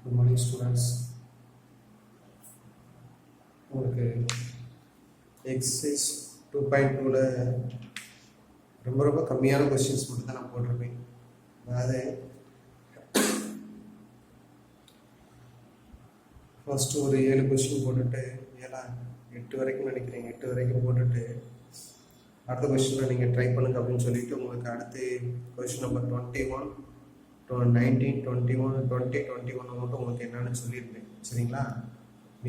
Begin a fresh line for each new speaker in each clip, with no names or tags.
Good morning students. உங்களுக்கு exercise 2.2ல ரொம்ப கம்மியான கொஸ்டின்ஸ் மட்டும் தான் நான் போட்டிருப்பேன். அதாவது ஃபர்ஸ்ட் ஒரு 7 கொஸ்டின் போட்டுட்டு 8 வரைக்கும் நினைக்கிறேன், 8 வரைக்கும் போட்டுட்டு அடுத்த கொஸ்டினை நீங்கள் ட்ரை பண்ணுங்க அப்படின்னு சொல்லிட்டு உங்களுக்கு அடுத்து கொஸ்டின் நம்பர் 21, 19, 21, 20, 21 மட்டும் உங்களுக்கு என்னன்னு சொல்லியிருந்தேன். சரிங்களா?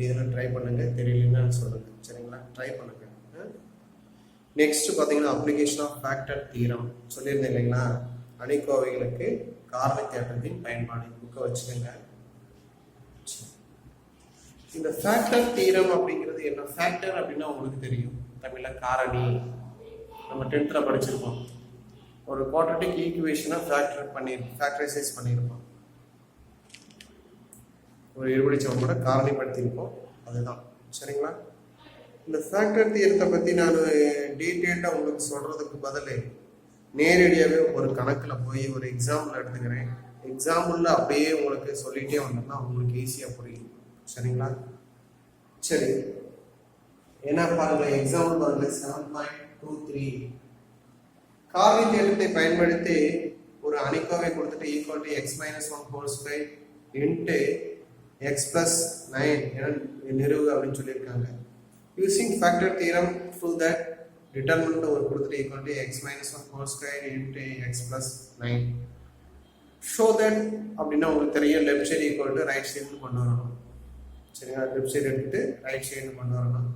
இதெல்லாம் ட்ரை பண்ணுங்க, தெரியலன்னு சொல்லுங்க. சரிங்களா? ட்ரை பண்ணுங்க. நெக்ஸ்ட் பார்த்தீங்கன்னா அப்ளிகேஷன் ஆஃப் ஃபேக்டர் தியரம் சொல்லியிருந்தேன் இல்லைங்களா? அணிக்கோவைகளுக்கு காரண தேற்றத்தின் பயன்பாடு புக்கை வச்சுக்கோங்க. இந்த ஃபேக்டர் தியரம் அப்படிங்கிறது என்ன? ஃபேக்டர் அப்படின்னா உங்களுக்கு தெரியும், தமிழ்ல காரணி. நம்ம 10th படிச்சிருப்போம். ஒரு குவாட்ரட்டிக் ஈக்குவேஷனை ஃபேக்டரைசைஸ் பண்ணியிருப்போம். ஒரு இருபடிச்சவன் கூட காரணிப்படுத்தியிருப்போம். அதுதான். சரிங்களா? இந்த ஃபேக்டர் தியரத்தை பற்றி நான் டீட்டெயில்டாக உங்களுக்கு சொல்கிறதுக்கு பதில் நேரடியாகவே ஒரு கணக்கில் போய் ஒரு எக்ஸாம்பிள் எடுத்துக்கிறேன். எக்ஸாம்பிளில் அப்படியே உங்களுக்கு சொல்லிகிட்டே வந்தோம்னா உங்களுக்கு ஈஸியாக புரியும். சரிங்களா? சரி, என்ன பாருங்க, எக்ஸாம்பிள் பாருங்க. 7.23 காரணி தேற்றத்தை பயன்படுத்தி ஒரு அணிக்கோவை கொடுத்துட்டு equal to X minus 1 whole square into X plus 9 என நிறுவு அப்படின்னு சொல்லியிருக்காங்க. Using factor theorem prove that determinant ஒரு கொடுத்துட்டு equal to X minus 1 whole square into X plus 9. Show that அப்படின்னா உங்களுக்கு தெரியும், left side equal to right side கொண்டு வரணும். சரிங்களா? லெஃப்ட் சைடு எடுத்துட்டு ரைட் சைடு கொண்டு வரணும்.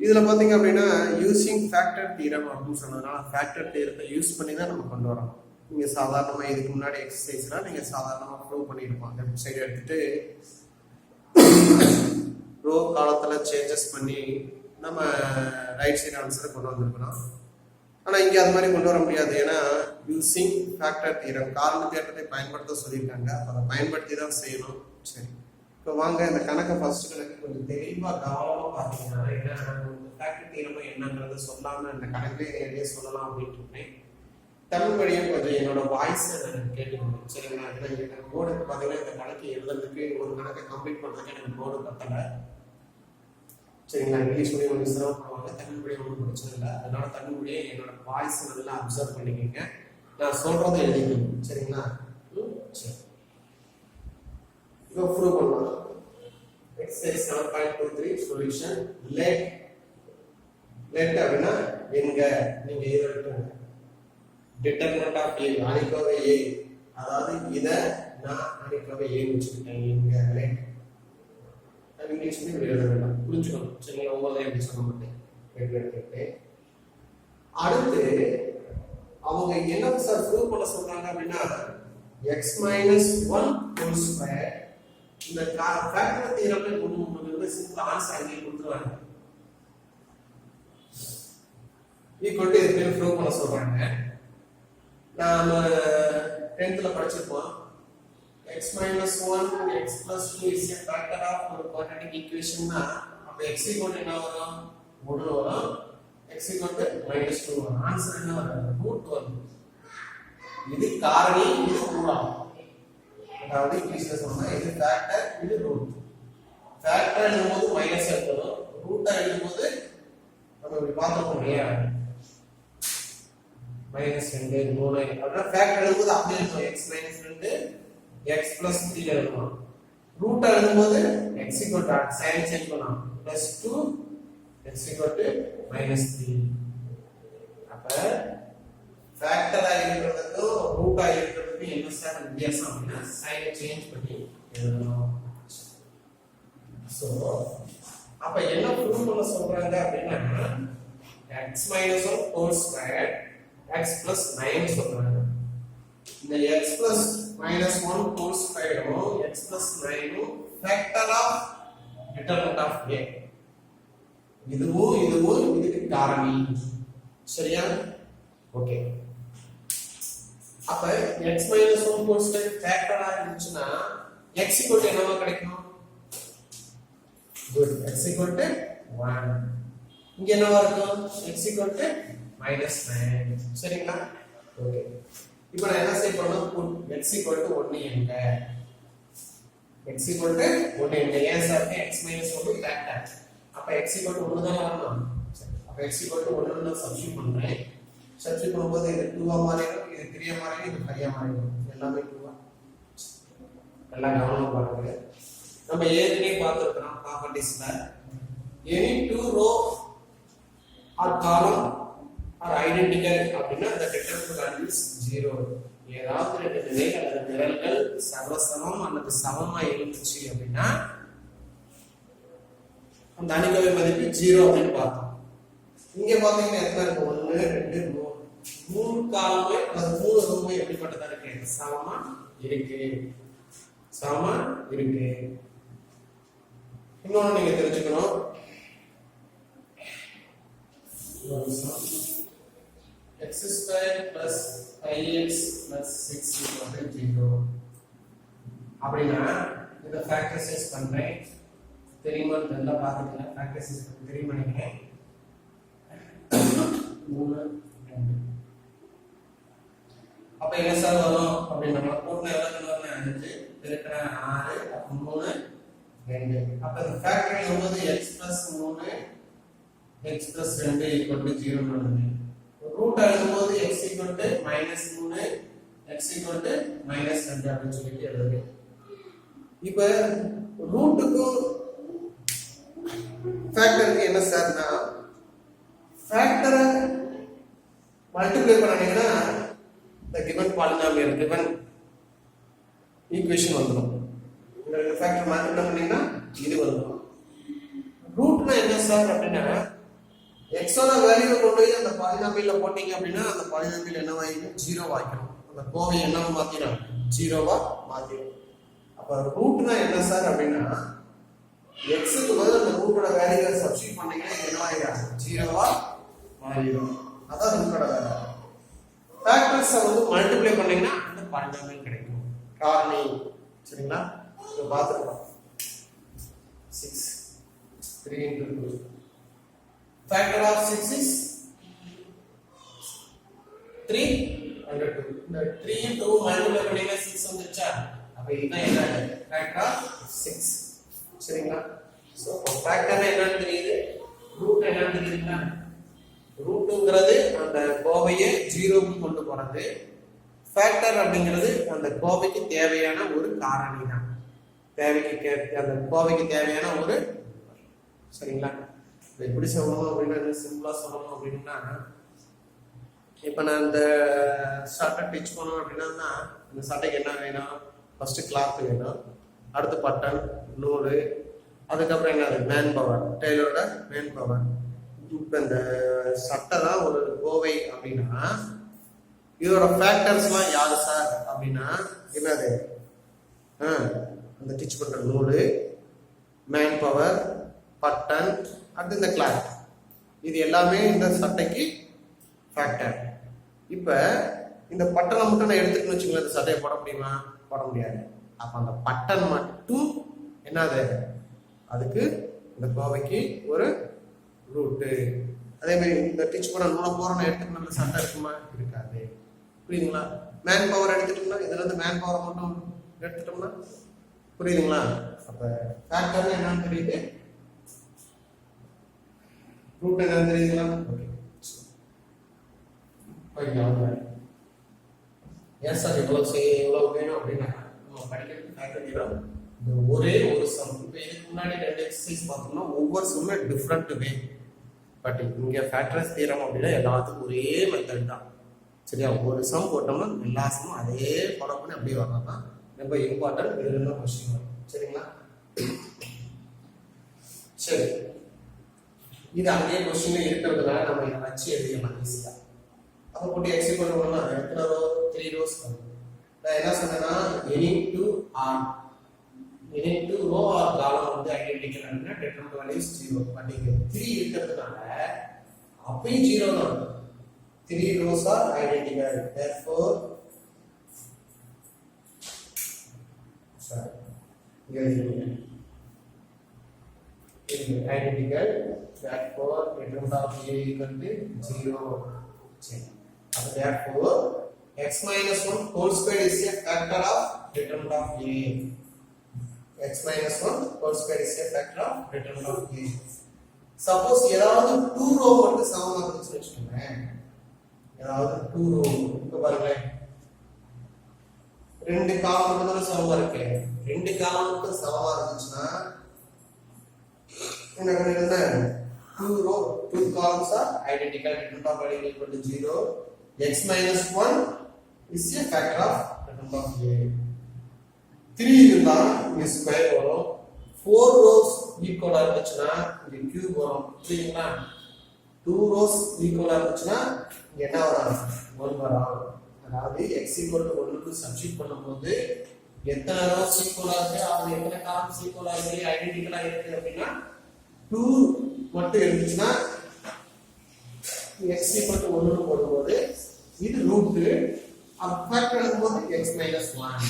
இதில் பார்த்தீங்க அப்படின்னா யூசிங் ஃபேக்டர் தியரம் அப்படின்னு சொன்னதுனால ஃபேக்டர் தியரத்தை யூஸ் பண்ணி தான் நம்ம கொண்டு வரோம். நீங்கள் சாதாரணமாக இதுக்கு முன்னாடி எக்ஸசைஸ்லாம் நீங்கள் சாதாரணமாக ப்ரூவ் பண்ணியிருப்போம். லெஃப்ட் சைடு எடுத்துட்டு ரோ காலத்தில் சேஞ்சஸ் பண்ணி நம்ம ரைட் சைடு ஆன்சரை கொண்டு வந்திருக்கணும். ஆனால் இங்கே அது மாதிரி கொண்டு வர முடியாது. ஏன்னா யூசிங் ஃபேக்டர் தியரம் காரண தேற்றத்தை பயன்படுத்த சொல்லியிருக்காங்க. அதை பயன்படுத்தி தான் செய்யணும். சரி, இப்போ வாங்க இந்த கணக்கை ஃபர்ஸ்ட் கணக்கு கொஞ்சம் தெளிவாக கவனமாக பார்த்தீங்கன்னா ஃபேக்டர் தியரம் என்னங்கிறத சொல்லாமல் இந்த கணக்கிலே நேரடியாக சொல்லலாம் அப்படின்ட்டு இருக்கேன். தமிழ் வழியும் கொஞ்சம் என்னோட வாய்ஸை நான் கேட்டுக்கணும். சரிங்களா? எனக்கு போர்டுக்கு பார்த்தீங்கன்னா இந்த கணக்கு எழுதுறதுக்கு ஒரு கணக்கை கம்ப்ளீட் பண்ணுறதுக்கு எனக்கு போர்டு பத்தலை. சரிங்களா? இங்கிலீஷ் மீடியம் கொஞ்சம் சிரமப்படுவாங்க, தமிழ் மீடியம் ஒன்றும் பிரச்சனை இல்லை. அதனால தமிழ் மீடியம் என்னோட வாய்ஸ் நல்லா அப்சர்வ் பண்ணிக்கோங்க. நான் சொல்றதை எழுதிக்கணும். சரிங்களா? சரி, இப்போ ப்ரூவ் பண்ணலாம். Exercise 7.23 solution. லெட் அப்படின்னா எங்க நீங்க இதை விட்டுருங்க. டிட்டர்மினன்ட் ஆஃப் ஏ அணிக்கோவை ஏ, அதாவது இத நான் அணிக்கோவை ஏ வச்சுக்கிட்டேன். எங்க லெட் இங்கிலீஷ் இப்படி எழுத வேண்டாம், புரிஞ்சுக்கணும். சரிங்களா? ஒவ்வொரு எப்படி சொல்ல மாட்டேன். அடுத்து அவங்க என்ன சார் ப்ரூவ் பண்ண சொல்றாங்க அப்படின்னா எக்ஸ் மைனஸ் 1 ஹோல் ஸ்கொயர். இந்த ஃபேக்டர் தியரம்ல உங்களுக்கு சிம்பிள் ஆன்சர் அங்கே கொடுத்துருவாங்க. ஈக்குவல் டு இதுக்கு ப்ரூவ் பண்ண சொல்றாங்க. நாம 10th படிச்சிருப்போம். x minus 1 x plus 2 is a factor of ஒரு quadratic equation னா அப்ப x equal to என்ன வரும்? 1 வரும். x equal to minus 2 வரும். ஆன்சர் என்ன வரும்? ரூட் வரும். இது காரணி, இது மூலம். அதாவது இங்கிலீஷ்ல சொன்னா இது ஃபேக்டர், இது ரூட். ஃபேக்டர் எழுதும்போது மைனஸ் எடுக்கணும், ரூட்டா எழுதும்போது நம்ம இப்படி பார்த்துக்கணும் இல்லையா? மைனஸ் 2 3 அப்படின்னா ஃபேக்டர் எழுதும்போது அப்படியே இருக்கும். x minus 2 x plus 3 எழுதணும். ரூட்டா எழுதும்போது x equal to sign change பண்ணலாம் plus 2 x equal to minus 3. அப்ப ஃபேக்டரா இருக்கிறதுக்கும் ரூட்டா இருக்கிறதுக்கும் என்ன சார் வித்தியாசம் அப்படின்னா சைனை சேஞ்ச் பண்ணி எழுதணும். சோ அப்ப என்ன ப்ரூவ் பண்ண சொல்றாங்க அப்படின்னா x minus 1 whole square x plus 9 சொல்றாங்க. இந்த x plus minus 1 whole square x plus 9 factor of determinant of a. இதுவும் இதுக்கு காரணி. சரியா? ஓகே. அப்ப x minus 1 whole square factor ஆ இருந்துச்சுன்னா x equal to என்னவா கிடைக்கும்? good, x equal to 1. இங்க என்னவா இருக்கும்? x equal to minus 9. சரிங்களா? ஓகே. இப்போ நான் என்ன செய்ய போறேன்னா x equal to 1 எங்க x equal to 1 இந்த ஏன் சார் x minus 1 ஃபேக்டர் அப்ப x equal to 1 தான் வரணும் அப்ப x equal to 1 ன்னு சப்ஸ்டிட்யூட் பண்றேன் சப்ஸ்டிட்யூட் பண்ணும்போது இது 2 ஆ மாறிடும் இது 3 ஆ மாறிடும் இது 5 ஆ மாறிடும் எல்லாமே 2 ஆ எல்லாம் கவனமா பாருங்க நம்ம ஏற்கனவே பார்த்திருக்கோம் ப்ராப்பர்ட்டீஸ்ல any two row or column are identical அப்படினா the determinant value is 0 ஏதாவது ரெண்டு நிலை அல்லது நிரல்கள் சமசமம் அல்லது சமமா இருந்துச்சு அப்படின்னா அந்த அணிகோவை மதிப்பு 0 அப்படின்னு பார்த்தோம் இங்க பாத்தீங்கன்னா எத்தனை இருக்கு 1 2 3 காலமே அல்லது 3 ரோமே எப்படிப்பட்டதா இருக்கு சமமா இருக்கு இன்னொன்னு நீங்க தெரிஞ்சுக்கணும் x square plus 5x plus 6 equal to 0 அப்படினா இத ஃபேக்டரைஸ் பண்றேன் தெரியுமா நல்லா பாத்துக்கலாம் ஃபேக்டரைஸ் பண்ண தெரியுமா நினைக்கிறேன் 3 2 அப்ப என்ன சார் வரும் அப்படி நம்ம கூட்டினா எவ்வளவு வரணும் 5 பெருக்கற 6 அப்ப 3 2 அப்ப இந்த ஃபேக்டர் வரும்போது x plus 3 x plus 2 equal to 0 ன்னு ரூட் எழுதும்போது x equal to -3 x equal to -2 அப்படி சொல்லிட்டு எழுதுங்க இப்போ ரூட்டுக்கு ஃபேக்டருக்கு என்ன சார்னா ஃபேக்டரை மல்டிப்ளை பண்ணீங்கன்னா the given polynomial given equation வந்துரும் இந்த ஃபேக்டர் மல்டிப்ளை பண்ணீங்கன்னா இது வந்துரும் ரூட்னா என்ன சார் அப்படினா x ஓட வேல்யூவை கொண்டு போய் அந்த பாலினாமியல்ல போட்டீங்க அப்படினா அந்த பாலினாமியல் என்னவாயிடும் 0 ஆயிடும் அந்த கோவை என்னவா மாத்திடும் 0வா மாத்திடும் அப்ப ரூட்னா என்ன சார் அப்படினா x க்கு பதிலா அந்த ரூட்டோட வேல்யூவை சப்ஸ்டிட்யூட் பண்ணீங்கன்னா என்னவாயிடும் 0வா மாறிடும் அதான் ரூட்டோட வேல்யூ ஃபேக்டர்ஸ் வந்து மல்டிப்ளை பண்ணீங்கன்னா அந்த பாலினாமியல் கிடைக்கும் காரணி சரிங்களா இத பாத்துக்கலாம் 6 3 into 2 factor of 6 is 3 under 2 இந்த 3 2 மல்டிப்ளை பண்ணீங்கன்னா 6 வந்துச்சா அப்ப இதுதான் என்ன factor of 6 சரிங்களா சோ factor என்னன்னு தெரியுது ரூட் என்னன்னு தெரியுதுங்களா ரூட்ங்கிறது அந்த கோவையை 0 க்கு கொண்டு போறது ஃபேக்டர் அப்படிங்கிறது அந்த கோவைக்கு தேவையான ஒரு காரணி தான் அந்த கோவைக்கு தேவையான ஒரு சரிங்களா எப்படி சொல்லணும் அப்படின்னா சிம்பிளா சொல்லணும் அப்படின்னா இப்ப நான் இந்த சட்டை டிச் பண்ணணும் அப்படின்னா இந்த சட்டைக்கு என்ன வேணும் ஃபர்ஸ்ட் கிளாத் வேணும் அடுத்து பட்டன் நூல் அதுக்கப்புறம் என்னது மேன் பவர் டெய்லரோட மேன் பவர் இப்ப இந்த சட்டை தான் ஒரு கோவை அப்படின்னா இதோட ஃபேக்டர்ஸ்லாம் யாரு சார் அப்படின்னா என்னது அந்த டிச் பண்ற நூல் மேன் பவர் பட்டன் அடுத்து இந்த கிளாத் இது எல்லாமே இந்த சட்டைக்கு ஃபேக்டர் இப்ப இந்த பட்டனை மட்டும் நான் எடுத்துக்கணும் வச்சுக்கோங்க இந்த சட்டையை போட முடியுமா போட முடியாது அப்ப அந்த பட்டன் மட்டும் என்னது அதுக்கு இந்த கோவைக்கு ஒரு ரூட்டு அதே மாதிரி இந்த டிச் பண்ண நூலை போறோம்னு எடுத்துக்கணும் அந்த சட்டை இருக்குமா இருக்காது புரியுதுங்களா மேன் பவர் எடுத்துட்டோம்னா இதுல இருந்து மேன் பவர் மட்டும் எடுத்துட்டோம்னா புரியுதுங்களா அப்ப ஃபேக்டர் என்னன்னு தெரியுது ரூட் என்னன்னு தெரியுதுங்களா ஓகே எஸ் சார் எவ்வளவு வேணும் அப்படின்னா நம்ம படிக்கிறது ஃபேக்டர் இந்த ஒரே ஒரு சம் இப்போ இதுக்கு முன்னாடி ரெண்டு எக்ஸசைஸ் பார்த்தோம்னா ஒவ்வொரு சம்மே டிஃப்ரெண்ட் வே பட் இங்க ஃபேக்டர்ஸ் தியரம் அப்படின்னா எல்லாத்துக்கும் ஒரே மெத்தட் தான் சரியா ஒரு சம் போட்டோம்னா எல்லா சம்மும் அதே ஃபாலோ பண்ணி அப்படியே வரலாம் தான் ரொம்ப இம்பார்ட்டன்ட் இதுல கொஸ்டின் வரும் சரிங்களா சரி இது அதே கொஸ்டின் இருக்கிறதுனால நம்ம இதை வச்சு எழுதிடலாம் ஈஸியா அப்போ போட்டு எக்ஸ் ஈக்குவல் டு 1 எத்தனை ரோ 3 ரோஸ் நான் என்ன சொன்னேன்னா எனி டு ரோ ஆர் காலம் வந்து ஐடென்டிக்கல் அப்படின்னா டெட்டர்மினன்ட் வேல்யூ இஸ் 0 பட் இங்க 3 இருக்கிறதுனால அப்பயும் 0 தான் 3 rows are identical therefore identical therefore determinant of a equal to 0 therefore x minus 1 whole square is a factor of determinant of a x minus 1 whole square is a factor of determinant of a. Suppose ஏதாவது 2 row மட்டும் சமமா இருந்துச்சுன்னு வெச்சுக்கோங்க. ஏதாவது 2 row இப்ப பாருங்க. ரெண்டு காலம் மட்டும் சமமா இருக்கு. ரெண்டு காலம் மட்டும் சமமா இருந்துச்சுன்னா என்ன பண்ணுவீங்க? 2 row 2 columns are identical, determinant of y equal to 0. X minus 1 is a factor of determinant of a. 3 இருந்தா இங்க ஸ்கொயர் வரும். 4 rows ஈக்குவலா இருந்துச்சுன்னா இங்க கியூப் வரும். புரியுங்களா? 2 rows ஈக்குவலா இருந்துச்சுன்னா இங்க என்ன வரும்? 1 வரும். அதாவது x equal to 1 க்கு சப்ஸ்டிட் பண்ணும்போது எத்தனை rows ஈக்குவலா இருக்கு, அது எத்தனை காலம்ஸ் ஈக்குவலா இருக்கு, ஐடென்டிக்கலா இருக்கு அப்படினா 2 மட்டும் இருந்துச்சுன்னா x equal to 1 ன்னு போடும்போது இது ரூட் அப்ப ஃபேக்டர் எடுக்கும்போது x minus 1.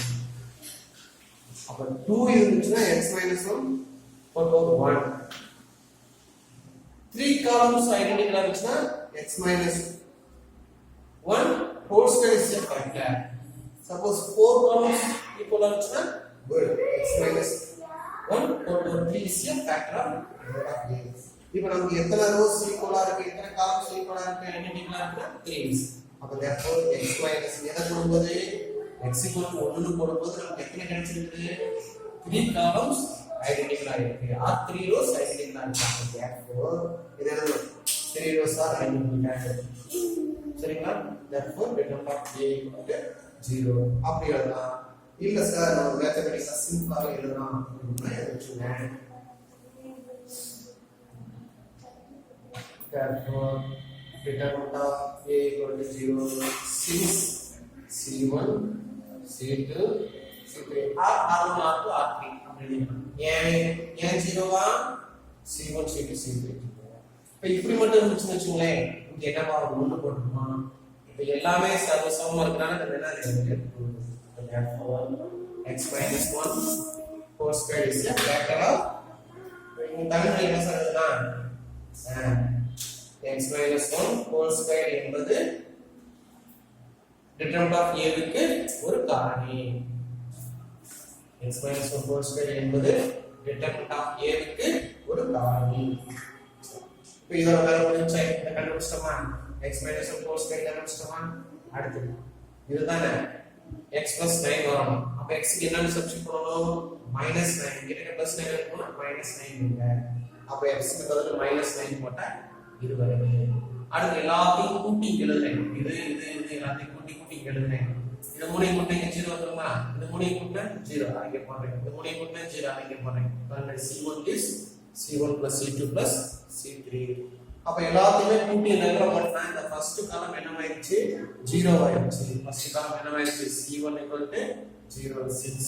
அப்ப 2 இருந்துச்சுன்னா x minus 1 போடும்போது 1. 3 columns identical இருந்துச்சுன்னா x minus 1 whole square is a factor. Suppose 4 columns equal இருந்துச்சுன்னா good, x minus 1 over 3 is a factor of a. இப்போ நமக்கு எத்தனை rows ஈக்குவலா இருக்கு, எத்தனை columns ஈக்குவலா இருக்கு, ஐடென்டிக்கலா இருக்குன்னா 3. அப்ப therefore x minus எதை போடும்போது x equal to 1 ன்னு போடும்போது நமக்கு எத்தனை கிடைச்சிருக்கு? 3 columns identical இருக்கு, or 3 rows identical இருக்கு. therefore இது என்ன? 3 rows are identical. சரிங்களா? therefore determinant of a equal to 0. அப்படி எழுதலாம். இல்ல சார் நம்ம மேத்தமேட்டிக்ஸா சிம்பிளா எழுதலாம் அப்படினா எழுதுங்க. therefore determinant of a equal to 0 since c1 c2 c3 r1 r2 r3 ஏன் 0வா? c1 c2 c3. இப்போ இப்படி மட்டும் இருந்துச்சுன்னு வெச்சுங்களேன், இங்க என்னவா 1 போட்டுமா? இப்போ எல்லாமே சமமா இருக்கனால நம்ம என்ன எழுதணும்? therefore x minus 1 whole square is a factor of, இங்க தமிழ்ல என்ன சொல்றதுன்னா x minus 1 whole square என்பது determinant of a க்கு ஒரு காரணி. x minus 1 whole square என்பது determinant of a க்கு ஒரு காரணி. இப்போ இதோட வேல்யூ முடிஞ்சா இத கண்டுபிடிச்சோமா? x minus 1 whole square கண்டுபிடிச்சோமா? அடுத்து இதுதானே x plus 9 வரும். அப்ப x க்கு என்னன்னு சப்ஸ்டிட் பண்ணனும்? -9. இங்க plus 9 இருக்குனா -9 இங்க. அப்ப x க்கு பதிலா -9 போட்டா இது வருது. அடுத்து எல்லாத்தையும் கூட்டி எழுதுறேன். இது எல்லாத்தையும் கூட்டி எழுதுறேன். இந்த மூணையும் கூட்டி 0 வந்துருமா? இந்த மூணையும் கூட்டினா 0 அங்க போடுறேன். இந்த மூணையும் கூட்டினா 0 அங்க போடுறேன். பாருங்க c1 is c1 plus c2 plus c3. அப்ப எல்லாத்தையுமே கூட்டி நகர பண்ணா இந்த ஃபர்ஸ்ட் காலம் என்னமாயிருச்சு? 0 ஆயிருச்சு. First column என்னமாயிருச்சு? c1 0 6.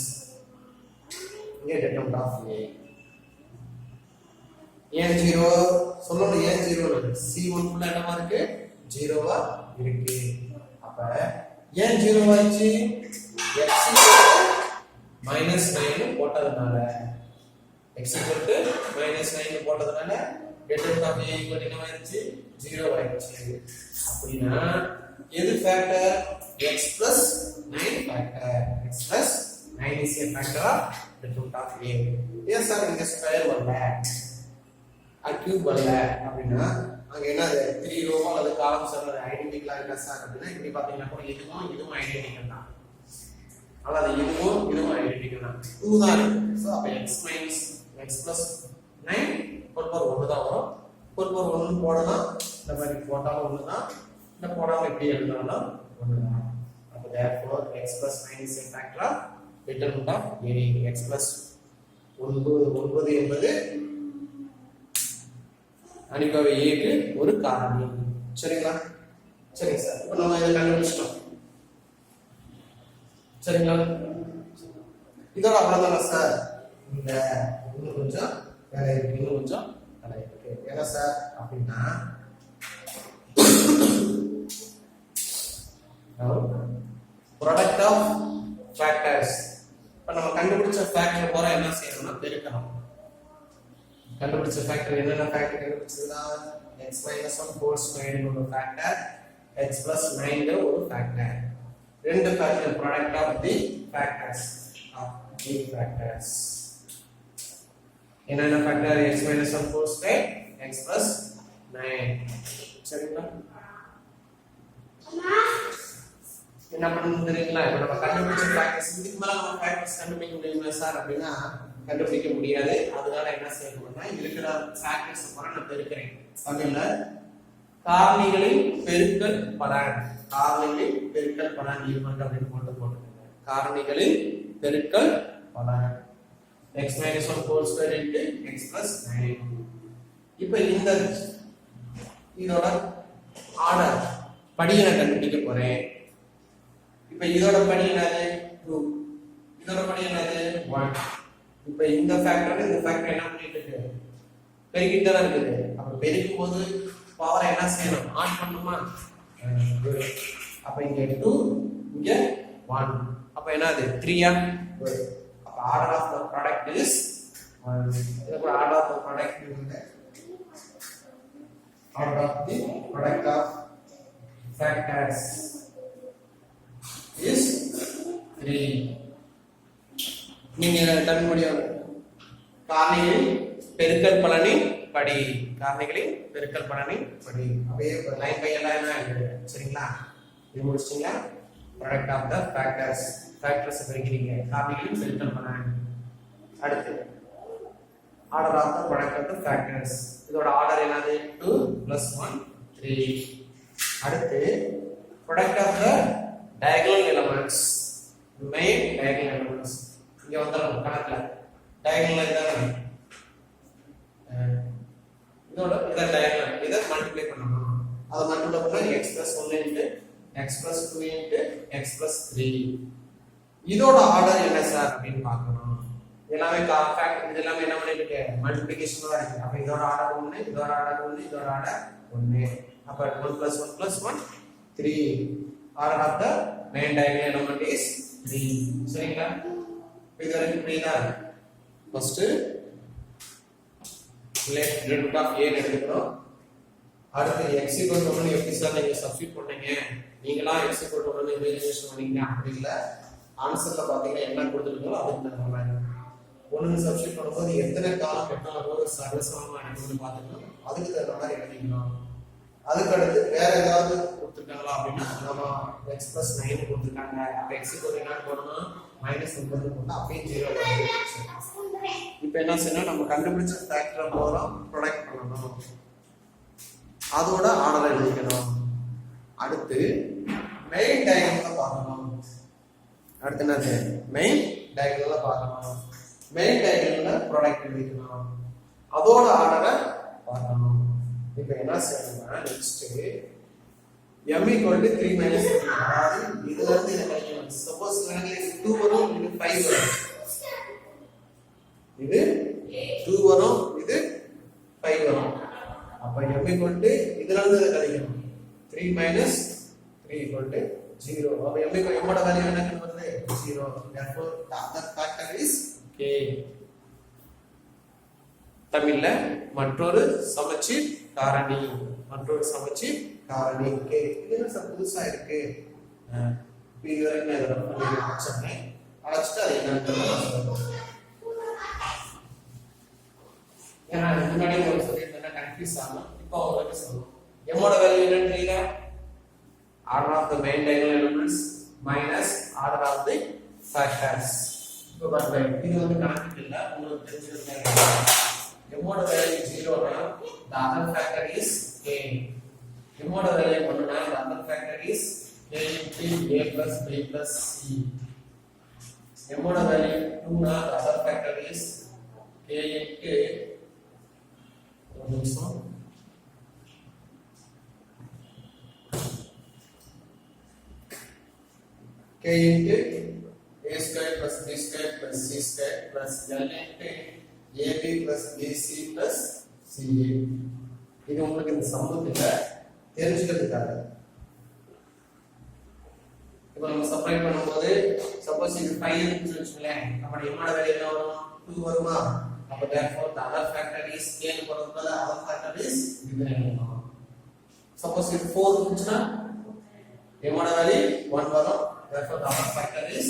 இங்க determinant of a. ஏன் 0 சொல்லணும்? ஏன் 0? c1 குள்ள என்னமா இருக்கு? 0வா இருக்கு. அப்ப ஏன் 0 ஆச்சு? x -9 போட்டதனால, x -9 போட்டதனால determinant of a equal to என்னமாயிருச்சு? 0 ஆயிருச்சு. அப்படினா எது factor? x plus 9 factor. x plus 9 is a factor of determinant of a. yes sir, இங்க ஸ்கொயர் வரல, கியூப் வரல அப்படினா அங்க என்ன 3 ரோ அல்லது காலம்ஸ் அல்லது ஐடென்டிக்கலா இருக்கா சார் அப்படினா இப்படி பாத்தீங்கன்னா கூட இதுவும் ஐடென்டிக்கல் தான். அதாவது இதுவும் ஐடென்டிக்கல் தான். 2 தான் இருக்கு. சோ அப்ப x plus 9 போடும்போது 1 தான் வரும். போடும்போது 1 போடலாம். இந்த மாதிரி போட்டாலும் 1 தான். இந்த போடாம இப்படி எழுதினாலும் 1 தான். அப்ப therefore x plus 9 is a factor of determinant of a. x plus 9 என்பது அணிக்கோவை a க்கு ஒரு காரணி. சரிங்களா? சரிங்க சார். இப்போ நம்ம இத கண்டுபிடிச்சிட்டோம். சரிங்களா? இதோட அவ்வளவுதான் சார். இந்த இன்னும் கொஞ்சம் வேற இருக்கு, இன்னும் கொஞ்சம் வேற இருக்கு. என்ன சார் அப்படின்னா ப்ராடக்ட் ஆஃப் ஃபேக்டர்ஸ். இப்போ நம்ம கண்டுபிடிச்ச ஃபேக்டர் போற என்ன செய்யணும்னா பெருக்கணும். கண்டுபிடிச்ச ஃபேக்டர் என்னென்ன ஃபேக்டர் கண்டுபிடிச்சதுனா x minus 1 whole square ஒரு ஃபேக்டர், x plus 9 ஒரு ஃபேக்டர். ரெண்டு factor product of the factors of the factors. என்னென்ன factor x minus 1 whole square x plus 9 சரிங்களா என்ன பண்ணணும் தெரியுங்களா இப்போ நம்ம கண்டுபிடிச்ச ஃபேக்டர்ஸ் இதுக்கு மேல நம்ம ஃபேக்டர்ஸ் கண்டுபிடிக்க முடியுமா சார் அப்படின்னா கண்டுபிடிக்க முடியாது அதனால என்ன செய்யணும்னா இருக்கிற ஃபேக்டர்ஸ் பூரா நான் பெருக்கிறேன் தமிழ்ல காரணிகளின் பெருக்கல் பலன் காரணிகளின் பெருக்கல் பலன் ஈக்குவல் அப்படின்னு போட்டுக்கோங்க காரணிகளின் பெருக்கல் பலன் x minus 1 whole square into x plus 9 இப்போ இந்த இதோட ஆர்டர் படியை நான் கண்டுபிடிக்க போறேன் இப்போ இதோட படி என்னது 2 இதோட படி என்னது 1 இப்போ இந்த ஃபேக்டர் என்ன பண்ணிட்டு இருக்கு பெருக்கிட்டு தான் இருக்குது அப்ப பெருக்கும் போது பவரை என்ன செய்யணும் ஆட் பண்ணணுமா அப்ப இங்க 2 இங்க 1 அப்ப என்னது 3 ஆ அப்ப order of the product is இதுக்கு order of the product order of the product of factors is 3 நீங்க தமிழ் மொழியோட காரணிகளின் பெருக்கல் பலனின் படி காரணிகளின் பெருக்கல் பலனின் படி அப்படியே லைன் பை எல்லாம் என்ன சரிங்களா இது முடிச்சிட்டீங்களா ப்ராடக்ட் ஆஃப் தி ஃபேக்டர்ஸ் பெருக்கிறீங்க காரணிகளின் பெருக்கல் பலன் அடுத்து order of the product of the factors இதோட ஆர்டர் என்னது 2 + 1 3 அடுத்து product of the diagonal elements main diagonal elements இங்க வந்தறோம் கணக்குல diagonal இதான் இதோட இத diagonal இத மல்டிப்ளை பண்ணனும் அத மல்டிப்ளை பண்ணா x + 1 into x + 2 into x + 3 இதோட ஆர்டர் என்ன சார் அப்படினு பார்க்கணும் எல்லாமே ஃபேக்ட் இதெல்லாம் என்ன பண்ணிருக்கு மல்டிப்ளிகேஷன் தான் இருக்கு அப்ப இதோட ஆர்டர் 1 இதோட ஆர்டர் 1 இதோட ஆர்டர் 1 அப்ப 1 + 1 + 1 3 order of the main diagonal element is 3 சரிங்களா இது வரைக்கும் புரியுதா first left root of a எடுத்துக்கிறோம் அடுத்து x = 1 எப்படி சார் நீங்க சப்ஸ்டிட் பண்ணீங்க நீங்களா x = 1 இமேஜினேஷன் பண்ணீங்க அப்படி இல்ல ஆன்சர்ல பாத்தீங்கன்னா என்ன கொடுத்திருக்கீங்களோ அதுக்கு தகுந்த மாதிரி ஒன்னு சப்ஸ்டிட் பண்ணும்போது எத்தனை காலம் எத்தனை ரோஸ் சர்வசமமா இருக்குன்னு பாத்துக்கணும் அதுக்கு தகுந்த மாதிரி எழுதிக்கணும் அதுக்கு அடுத்து வேற ஏதாவது கொடுத்திருக்காங்களா அப்படின்னா நம்ம x + 9 கொடுத்திருக்காங்க அப்ப x = என்ன போடணும் -9 போட்டா அப்படியே 0 வந்துருச்சு இப்போ என்ன செய்யணும் நம்ம கண்டுபிடிச்ச ஃபேக்டரை பூரா ப்ராடக்ட் பண்ணனும் அதோட ஆர்டர் எழுதிக்கணும் அடுத்து மெயின் டயகனலை பார்க்கணும் அடுத்து என்னது மெயின் டயகனலை பார்க்கணும் மெயின் டயகனல்ல ப்ராடக்ட் எழுதிக்கணும் அதோட ஆர்டரை பார்க்கணும் இப்போ என்ன செய்யணும்னா நெக்ஸ்ட் m = 3 - 3 அதாவது இதுல இருந்து இத கழிக்கணும் சப்போஸ் எனக்கு 2 வரும் இது 5 வரும் இது 2 வரும் இது 5 வரும் அப்ப m = இதுல இருந்து இத கழிக்கணும் 3 - 3 = 0 அப்ப m ஓட வேல்யூ என்ன வருது 0 therefore the other factor is k தமிழ்ல மற்றொரு சமச்சீர் காரணி k இது என்ன புதுசா இருக்கு இது வரைக்கும் நான் இதெல்லாம் பண்ணி வச்சிருக்கேன் அழைச்சிட்டு அதை என்னன்னு சொல்றேன் ஏன்னா முன்னாடி ஒரு சொல்லியிருந்தேன்னா கன்ஃபியூஸ் ஆகும் இப்போ உங்களுக்கு சொல்லணும் m ஓட வேல்யூ என்னன்னு தெரியல order of the main diagonal elements minus order of the factors இப்போ பாருங்க இது வந்து கணக்கு இல்ல உங்களுக்கு தெரிஞ்சிருக்கேன் m ஓட வேல்யூ 0 னா the other factor is k m ஓட வேல்யூ 1 னா the other factor is k into a plus b plus c m ஓட வேல்யூ 2 னா the other factor is k into k into a square plus b square plus c square plus l into ab plus bc plus ca இது உங்களுக்கு இந்த சம்பந்தத்துல தெரிஞ்சுக்கிறதுக்காக இப்போ நம்ம சப்ரைட் பண்ணும்போது suppose இது 5 ன்னு சொல்லுங்களேன் நம்ம m ஓட வேல்யூ என்ன வரும் 2 வருமா அப்ப therefore the other factor is k ன்னு போடும்போது other factor is இது எழுதணும் சப்போஸ் இது 4 இருந்துச்சுனா m ஓட வேல்யூ 1 வரும் therefore the other factor is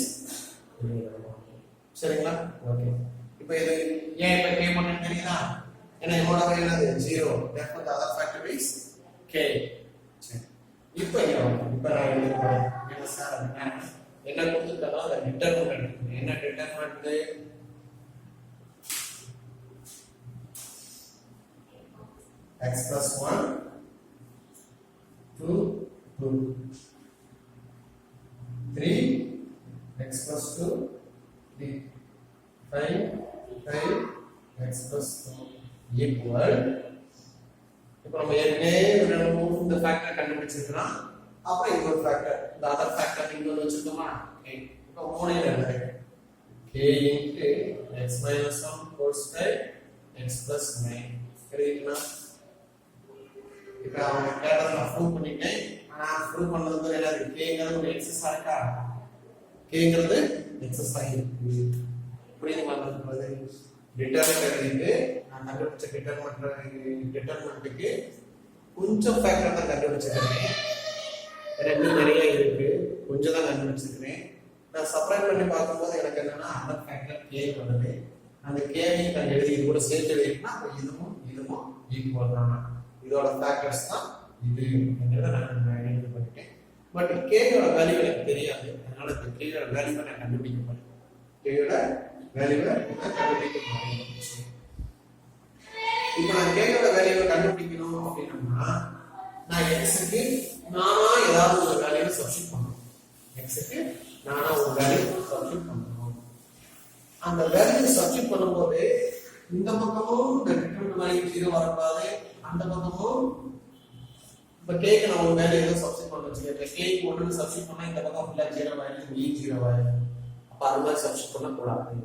சரிங்களா ஓகே இப்போ இது ஏன் இப்போ k மட்டும் தெரியுதா ஏன்னா இதோட வேல்யூ என்னது 0 therefore the other factor is k சரி இப்போ நான் எழுதுறேன் என்ன சார் என்ன கொடுத்துட்டா அந்த டிட்டர்மினன்ட் என்ன determinant x plus 1 2 2 3 x plus 2 3 5 5 x plus 2 equal இப்போ நம்ம ஏற்கனவே இந்த ஃபேக்டர் கண்டுபிடிச்சிருக்கோம் அப்புறம் இன்னொரு ஃபேக்டர் the other factor இன்னொரு வச்சிருக்கோமா இப்போ மூணையில எழுதுறேன் k into x minus 1 whole square x plus 9 சரிங்களா இப்போ அவங்க கேட்டதை நான் ப்ரூவ் பண்ணிட்டேன் ஆனால் ப்ரூவ் பண்ணது என்னது கேங்கிறது ஒரு எக்ஸஸாக இருக்கா கேங்கிறது எக்ஸஸாக இருக்கு புரியுது மாதிரி டிட்டர்மினன்ட் இருக்கு நான் கண்டுபிடிச்ச டிட்டர்மினன்ட்டுக்கு கொஞ்சம் ஃபேக்டர் தான் கண்டுபிடிச்சிருக்கேன் ரெண்டு நிறைய இருக்கு கொஞ்சம் தான் கண்டுபிடிச்சிருக்கிறேன் நான் சப்ரைட் பண்ணி பார்க்கும்போது எனக்கு என்னன்னா அந்த ஃபேக்டர் கே வருது அந்த கேவையும் நான் எழுதி இது கூட சேர்த்து எழுதினா இதுவும் ஈக்குவல் தான் இதோட ஃபேக்டர்ஸ் தான் இது என்னது நான் ஐடென்டிஃபை பண்ணிட்டேன் பட் கேயோட வேல்யூ எனக்கு தெரியாது அதனால இந்த கேயோட வேல்யூ நான் கண்டுபிடிக்க போறேன் கேயோட வேல்யூ நான் கண்டுபிடிக்க போறேன் இப்போ நான் கேயோட வேல்யூவை கண்டுபிடிக்கணும் அப்படின்னா நான் எக்ஸ்க்கு நானா ஏதாவது ஒரு வேல்யூவை சப்ஸ்டிட் பண்ணணும் எக்ஸ்க்கு நானா ஒரு வேல்யூ சப்ஸ்டிட் பண்ணணும் அந்த வேல்யூ சப்ஸ்டிட் பண்ணும்போது இந்த பக்கமும் இந்த டிட்டர்மினன்ட் வேல்யூ 0 வரக்கூடாது அந்த பக்கமும் இப்ப கேக்கு நான் ஒரு வேல்யூ ஏதோ சப்ஸ்டிட் பண்ண வச்சிருக்கேன் கேக்கு ஒன்று சப்ஸ்டிட் பண்ணா இந்த பக்கம் ஃபுல்லா 0 ஆயிடும் இங்க 0 ஆயிடும் அப்ப அது மாதிரி சப்ஸ்டிட் பண்ண கூடாது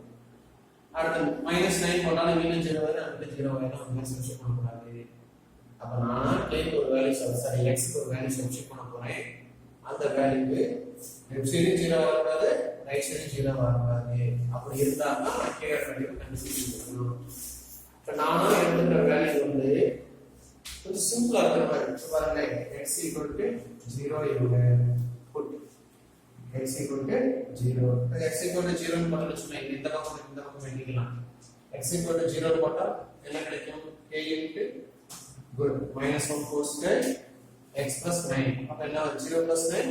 அடுத்து -9 போட்டாலும் இங்க 0 ஆயிடும் அங்க 0 ஆயிடும் அந்த மாதிரி சப்ஸ்டிட் பண்ண கூடாது அப்ப நான் கேக்கு ஒரு வேல்யூ சாரி x க்கு ஒரு வேல்யூ சப்ஸ்டிட் பண்ண போறேன் அந்த வேல்யூக்கு லெஃப்ட் சைடு 0 வரக்கூடாது ரைட் சைடு 0 வரக்கூடாது அப்படி இருந்தா தான் கேயோட வேல்யூ கண்டுபிடிக்கணும் இப்ப நானா எடுத்துக்கிற வேல்யூ வந்து கொஞ்சம் சிம்பிளா இருக்கிற மாதிரி பாருங்க x equal to 0 இங்க put x equal to 0 x equal to 0 னு போட்டா சொன்னா இந்த பக்கம் எழுதிக்கலாம் x equal to 0 போட்டா என்ன கிடைக்கும் k into good -1 whole square x plus 9 அப்ப என்ன 0 plus 9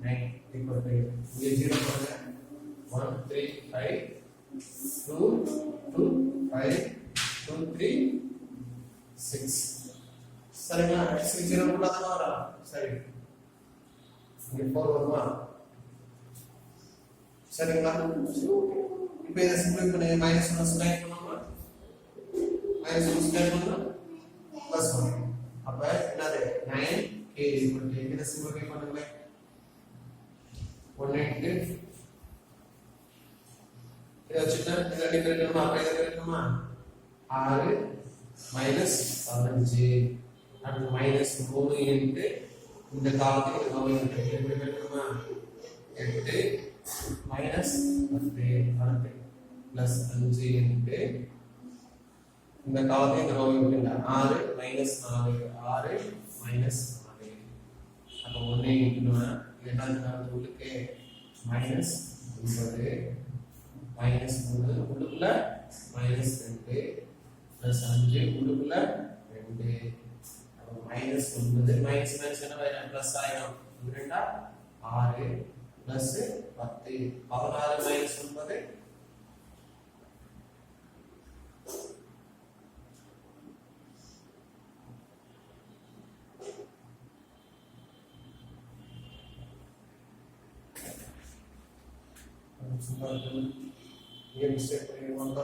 9 equal to இங்க 0 போடுங்க 1 3 5 2 2 5 2 3 6 சரிங்களா x 0 கூட தான் வரும் சரி இங்க 4 வருமா சரிங்களா இப்போ இத சிம்பிள் பண்ணி -1 ஸ்கொயர் பண்ணோம்னா -1 ஸ்கொயர் பண்ணா +1 அப்ப என்னது 9k இத சிம்பிள் பண்ணுங்க 1 into இத வச்சுட்டா இத டிஃபரன்ஷியல் அப்ப இத கிடைக்குமா 6 -15 அடுத்து -3 into இந்த காலத்துக்கு இது நோய் இருக்கு எப்படி கிடைக்குமா 8 -10 அடுத்து +5 into இந்த காலத்துக்கு இந்த நோய் இருக்குங்க 6 -4 6 -4 அப்ப 1 into இரண்டாவது காலத்துக்கு -9 -3 உள்ளுக்குள்ள -2 +5 உள்ளுக்குள்ள 2 -9 மைனஸ் என்ன வரும் பிளஸ் ஆயிடும் 2 6 பிளஸ் 10 16 மைனஸ் 9 சும்மா ये मिस्टेक பண்ணிடுவாங்க